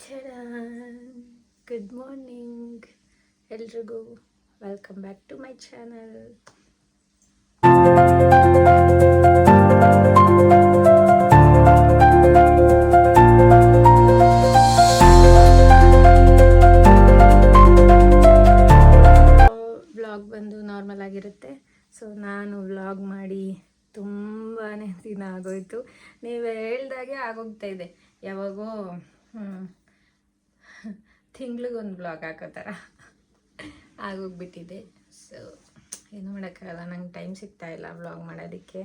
Tadaan! Good morning ಎಲ್ರಿಗೂ welcome back to my channel. Vlog ಬಂದು normal ಆಗಿರುತ್ತೆ. So ನಾನು ವ್ಲಾಗ್ ಮಾಡಿ ತುಂಬಾ ದಿನ ಆಗೋಯ್ತು. ನೀವು ಹೇಳ್ದಾಗೆ ಆಗೋಗ್ತಾ ಇದೆ. ಯಾವಾಗೋ ತಿಂಗ್ಳಿಗೊಂದು ಬ್ಲಾಗ್ ಹಾಕೋ ಥರ ಆಗೋಗ್ಬಿಟ್ಟಿದೆ. ಸೊ ಏನು ಮಾಡೋಕ್ಕಾಗಲ್ಲ, ನಂಗೆ ಟೈಮ್ ಸಿಗ್ತಾಯಿಲ್ಲ ವ್ಲಾಗ್ ಮಾಡೋದಕ್ಕೆ.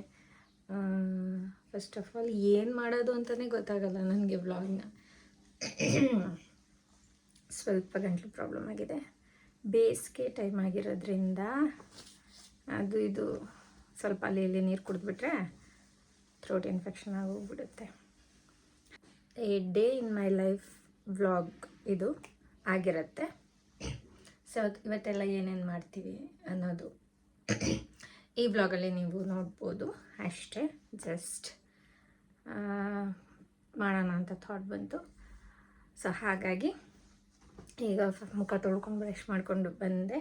ಫಸ್ಟ್ ಆಫ್ ಆಲ್ ಏನು ಮಾಡೋದು ಅಂತಲೇ ಗೊತ್ತಾಗಲ್ಲ ನನಗೆ ವ್ಲಾಗ್ನ. ಸ್ವಲ್ಪ ಗಂಟಲು ಪ್ರಾಬ್ಲಮ್ ಆಗಿದೆ. ಬೇಸಿಗೆ ಟೈಮ್ ಆಗಿರೋದ್ರಿಂದ ಅದು ಇದು ಸ್ವಲ್ಪ ಅಲ್ಲಿ ಇಲ್ಲಿ ನೀರು ಕುಡಿದ್ಬಿಟ್ರೆ ಥ್ರೋಟ್ ಇನ್ಫೆಕ್ಷನ್ ಆಗೋಗ್ಬಿಡುತ್ತೆ. A day in my life vlog ಇದು ಆಗಿರುತ್ತೆ. ಸೊ ಇವತ್ತೆಲ್ಲ ಏನೇನು ಮಾಡ್ತೀವಿ ಅನ್ನೋದು ಈ ವ್ಲಾಗಲ್ಲಿ ನೀವು ನೋಡ್ಬೋದು ಅಷ್ಟೇ. ಜಸ್ಟ್ ಮಾಡೋಣ ಅಂತ ಥಾಟ್ ಬಂತು. ಸೊ ಹಾಗಾಗಿ ಈಗ ಮುಖ ತೊಳ್ಕೊಂಡು ಬ್ರಷ್ ಮಾಡಿಕೊಂಡು ಬಂದೆ.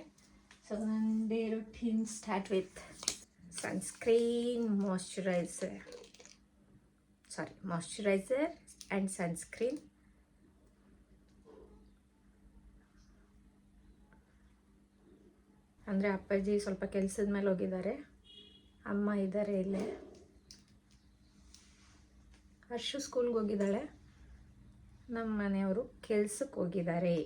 ಸೊ ನನ್ನ day routine start with sunscreen, moisturiser and sunscreen. ಅಂದರೆ ಅಪ್ಪಾಜಿ ಸ್ವಲ್ಪ ಕೆಲಸದ ಮೇಲೆ ಹೋಗಿದ್ದಾರೆ, ಅಮ್ಮ ಇದ್ದಾರೆ ಇಲ್ಲೇ. ಹರ್ಷು ಸ್ಕೂಲ್ಗೆ ಹೋಗಿದ್ದಾಳೆ, ನಮ್ಮ ಮನೆಯವರು ಕೆಲ್ಸಕ್ಕೆ ಹೋಗಿದ್ದಾರೆ.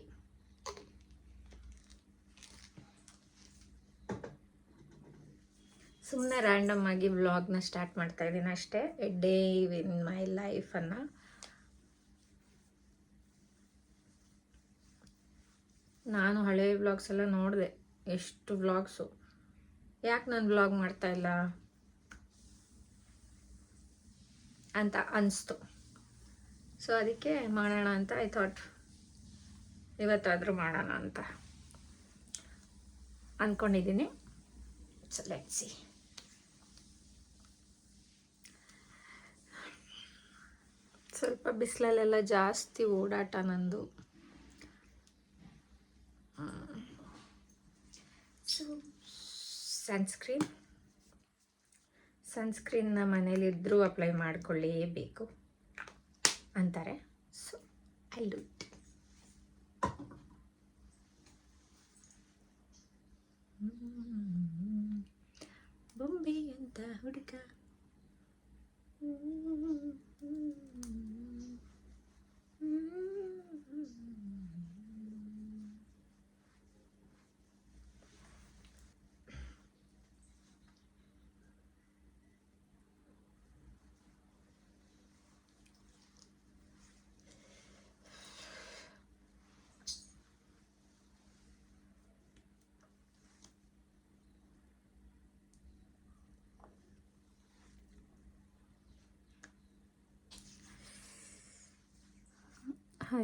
ಸುಮ್ಮನೆ ರ್ಯಾಂಡಮ್ ಆಗಿ ವ್ಲಾಗ್ನ ಸ್ಟಾರ್ಟ್ ಮಾಡ್ತಾ ಇದ್ದೀನಿ ಅಷ್ಟೇ. ಎ ಡೇ ಇನ್ ಮೈ ಲೈಫನ್ನು. ನಾನು ಹಳೆಯ ವ್ಲಾಗ್ಸ್ ಎಲ್ಲ ನೋಡಿದೆ, ಎಷ್ಟು ವ್ಲಾಗ್ಸು. ಯಾಕೆ ನಾನು ವ್ಲಾಗ್ ಮಾಡ್ತಾಯಿಲ್ಲ ಅಂತ ಅನಿಸ್ತು. ಸೊ ಅದಕ್ಕೆ ಮಾಡೋಣ ಅಂತ ಐ ಥಾಟ್ ಇವತ್ತಾದರೂ ಮಾಡೋಣ ಅಂತ ಅಂದ್ಕೊಂಡಿದ್ದೀನಿ. So let's see. ಸ್ವಲ್ಪ ಬಿಸಿಲಲ್ಲೆಲ್ಲ ಜಾಸ್ತಿ ಓಡಾಟ ನಂದು. ಸೊ ಸನ್ಸ್ಕ್ರೀನ್ನ ಮನೇಲಿದ್ದರೂ ಅಪ್ಲೈ ಮಾಡಿಕೊಳ್ಳೇಬೇಕು ಅಂತಾರೆ. So I do it. ಬೊಂಬೆ ಅಂತ ಹುಡುಗ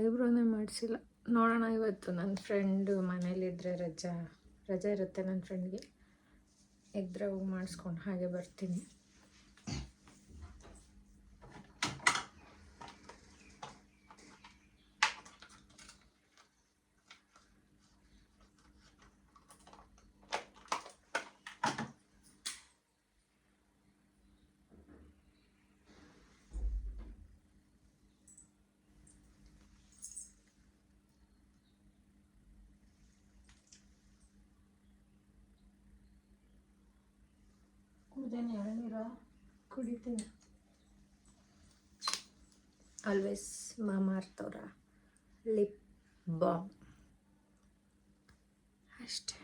ಐಬ್ರೋನೇ ಮಾಡಿಸಿಲ್ಲ. ನೋಡೋಣ, ಇವತ್ತು ನನ್ನ ಫ್ರೆಂಡು ಮನೇಲಿದ್ದರೆ ರಜಾ ಇರುತ್ತೆ ನನ್ನ ಫ್ರೆಂಡ್ಗೆ. ಇದ್ದರೆ ಹೋಗಿ ಮಾಡಿಸ್ಕೊಂಡು ಹಾಗೆ ಬರ್ತೀನಿ. ಕುಡ್ದೇನೆ ಎಳನೀರ ಕುಡಿತೀನಿ. ಆಲ್ವೇಸ್ ಮಾಮಾರ್ತ್ ಅವರ ಲಿಪ್ ಬಾಮ್ ಅಷ್ಟೇ.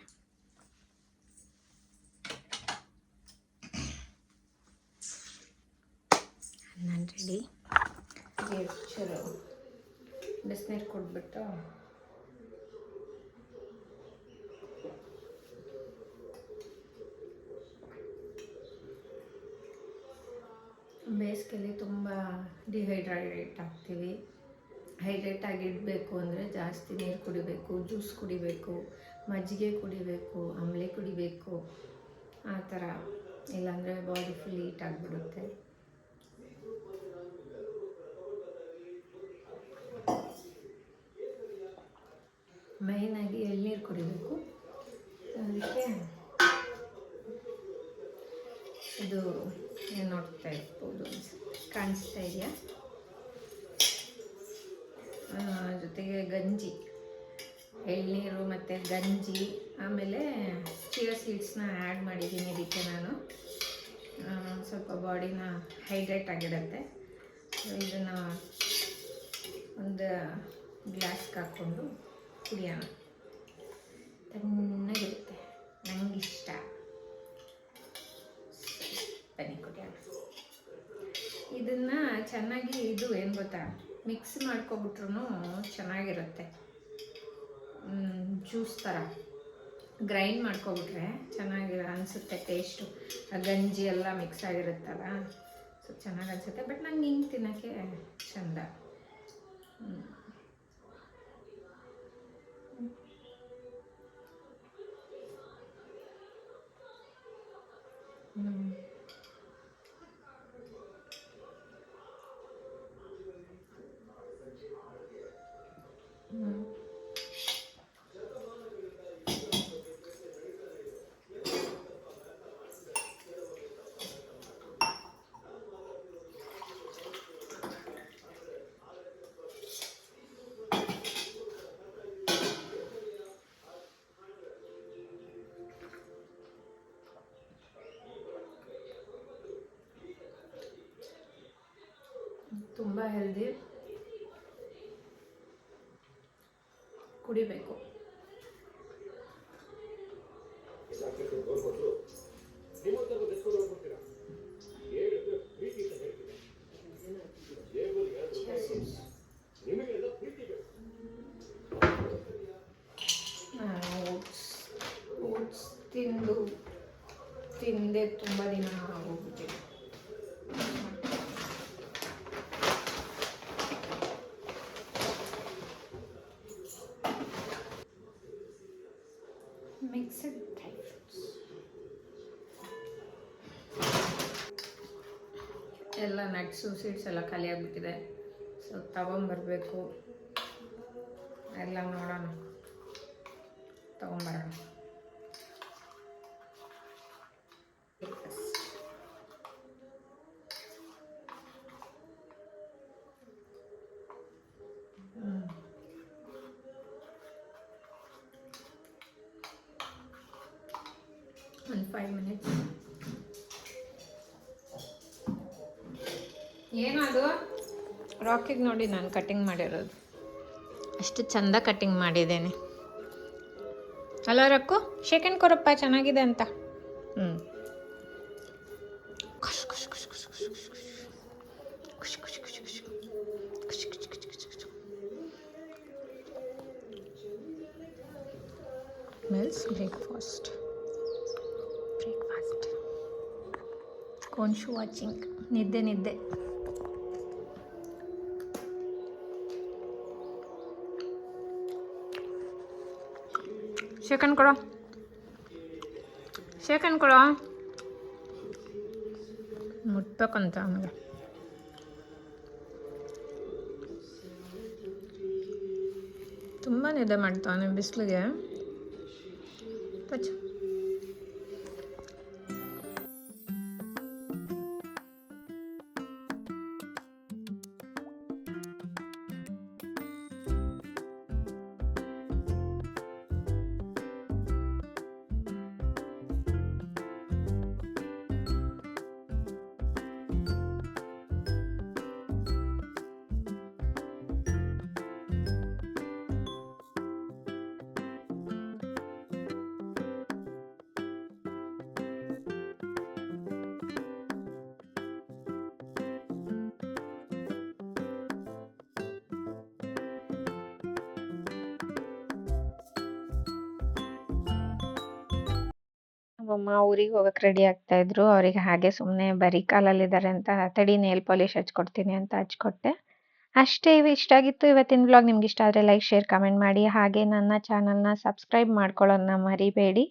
ನಾನು ರೆಡಿ. ಚೂರು ಬಿಸಿನೀರು ಕೊಟ್ಬಿಟ್ಟು ಬೇಸಿಗೆಯಲ್ಲಿ ತುಂಬ ಡಿಹೈಡ್ರೇಟ್ ಆಗ್ತೀವಿ. ಹೈಡ್ರೇಟ್ ಆಗಿಡಬೇಕು ಅಂದರೆ ಜಾಸ್ತಿ ನೀರು ಕುಡಿಬೇಕು, ಜ್ಯೂಸ್ ಕುಡಿಬೇಕು, ಮಜ್ಜಿಗೆ ಕುಡಿಬೇಕು, ಆಮ್ಲೆ ಕುಡಿಬೇಕು, ಆ ಥರ. ಇಲ್ಲಾಂದರೆ ಬಾಡಿ ಫುಲ್ ಹೀಟ್ ಆಗಿಬಿಡುತ್ತೆ. ಮೇಯ್ನಾಗಿ ಎಳ್ನೀರು ಕುಡಿಬೇಕು. ಅದಕ್ಕೆ ಇದು ಏನು ನೋಡ್ತಾ ಇರ್ಬೋದು ಕಾಣಿಸ್ತಾ ಇದೆಯಾ, ಜೊತೆಗೆ ಗಂಜಿ, ಎಳ್ನೀರು ಮತ್ತು ಗಂಜಿ, ಆಮೇಲೆ ಚಿಯಾ ಸೀಡ್ಸ್ನ ಆ್ಯಡ್ ಮಾಡಿದ್ದೀನಿ ಇದಕ್ಕೆ ನಾನು. ಸ್ವಲ್ಪ ಬಾಡಿನ ಹೈಡ್ರೇಟ್ ಆಗಿರುತ್ತೆ. ಇದನ್ನು ಒಂದು ಗ್ಲಾಸ್ಗೆ ಹಾಕ್ಕೊಂಡು ಕುಡಿಯೋಣ, ತಣ್ಣಗಿರುತ್ತೆ, ನನಗಿಷ್ಟ. ಬನ್ನಿ ಕುಡಿಯೋಣ. ಇದನ್ನು ಚೆನ್ನಾಗಿ ಇದು ಏನು ಗೊತ್ತಾ, ಮಿಕ್ಸ್ ಮಾಡ್ಕೊಬಿಟ್ರು ಚೆನ್ನಾಗಿರುತ್ತೆ. ಜ್ಯೂಸ್ ಥರ ಗ್ರೈಂಡ್ ಮಾಡ್ಕೊಬಿಟ್ರೆ ಚೆನ್ನಾಗಿ ಅನಿಸುತ್ತೆ ಟೇಸ್ಟು. ಆ ಗಂಜಿ ಎಲ್ಲ ಮಿಕ್ಸ್ ಆಗಿರುತ್ತಲ್ಲ, ಸೊ ಚೆನ್ನಾಗಿ ಅನಿಸುತ್ತೆ. ಬಟ್ ನಂಗೆ ಹಿಂಗೆ ತಿನ್ನೋಕ್ಕೆ ಚೆಂದ. ತುಂಬ ಹೆಲ್ದಿ, ಕುಡಿಬೇಕು. ಓಟ್ಸ್ ತಿಂದೆ ತುಂಬ ದಿನ ಹೋಗ್ಬಿಟ್ಟಿದೆ. ಮಿಕ್ಸಡ್ ಡ್ರೈ ಫ್ರೂಟ್ಸ್ ಎಲ್ಲ, ನಟ್ಸು ಸೀಡ್ಸ್ ಎಲ್ಲ ಖಾಲಿ ಆಗಿಬಿಟ್ಟಿದೆ. ಸೊ ತಗೊಂಬರಬೇಕು, ಎಲ್ಲ ನೋಡೋಣ, ತಗೊಂಬರೋಣ. ಒಂದು 5 ಮಿನಿಟ್ಸ್. ಏನು ಅದು ರಾಕಿಗೆ ನೋಡಿ ನಾನು ಕಟ್ಟಿಂಗ್ ಮಾಡಿರೋದು, ಅಷ್ಟು ಚಂದ ಕಟ್ಟಿಂಗ್ ಮಾಡಿದ್ದೇನೆ ಅಲ್ಲ ರಕ್ಕು? ಶೇಖಂಡ್ ಕೊರಪ್ಪ ಚೆನ್ನಾಗಿದೆ ಅಂತ. ಮಿಲ್ಸ್ ಬ್ರೇಕ್ಫಾಸ್ಟ್ ಕೋನ್ಶು ವಾಚಿಂಗ್. ನಿದ್ದೆ ಶೇಖಂಡ್ ಕೊಡೋ ಮುಟ್ಬೇಕಂತ ಅವನಿಗೆ. ತುಂಬ ನಿದ್ದೆ ಮಾಡ್ತಾನೆ ಬಿಸಿಲಿಗೆ. ಟಚ್ ಅಮ್ಮ ಊರಿಗೆ ಹೋಗಕ್ಕೆ ರೆಡಿ ಆಗ್ತಾ ಇದ್ರು. ಅವರಿಗೆ ಹಾಗೆ ಸುಮ್ಮನೆ ಬರೀ ಕಾಲಲ್ಲಿದ್ದಾರೆ ಅಂತ ತಡಿ ನೇಲ್ ಪಾಲಿಶ್ ಹಚ್ಕೊಡ್ತೀನಿ ಅಂತ ಹಚ್ಕೊಟ್ಟೆ ಅಷ್ಟೇ. ಇಷ್ಟ ಆಗಿತ್ತು ಇವತ್ತಿನ ಬ್ಲಾಗ್. ನಿಮ್ಗೆ ಇಷ್ಟ ಆದರೆ ಲೈಕ್, ಶೇರ್, ಕಮೆಂಟ್ ಮಾಡಿ. ಹಾಗೆ ನನ್ನ ಚಾನಲ್ನ ಸಬ್ಸ್ಕ್ರೈಬ್ ಮಾಡ್ಕೊಳ್ಳೋದನ್ನ ಮರಿಬೇಡಿ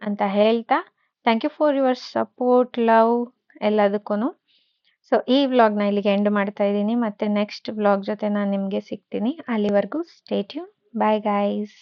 ಅಂತ ಹೇಳ್ತಾ, thank you for your support, love ಎಲ್ಲದಕ್ಕೂ. ಸೊ ಈ ವ್ಲಾಗ್ನ ಇಲ್ಲಿಗೆ ಎಂಡ್ ಮಾಡ್ತಾ ಇದ್ದೀನಿ. ಮತ್ತೆ ನೆಕ್ಸ್ಟ್ ವ್ಲಾಗ್ ಜೊತೆ ನಾನು ನಿಮಗೆ ಸಿಗ್ತೀನಿ. ಅಲ್ಲಿವರೆಗೂ ಸ್ಟೇ ಟ್ಯೂನ್. Bye guys.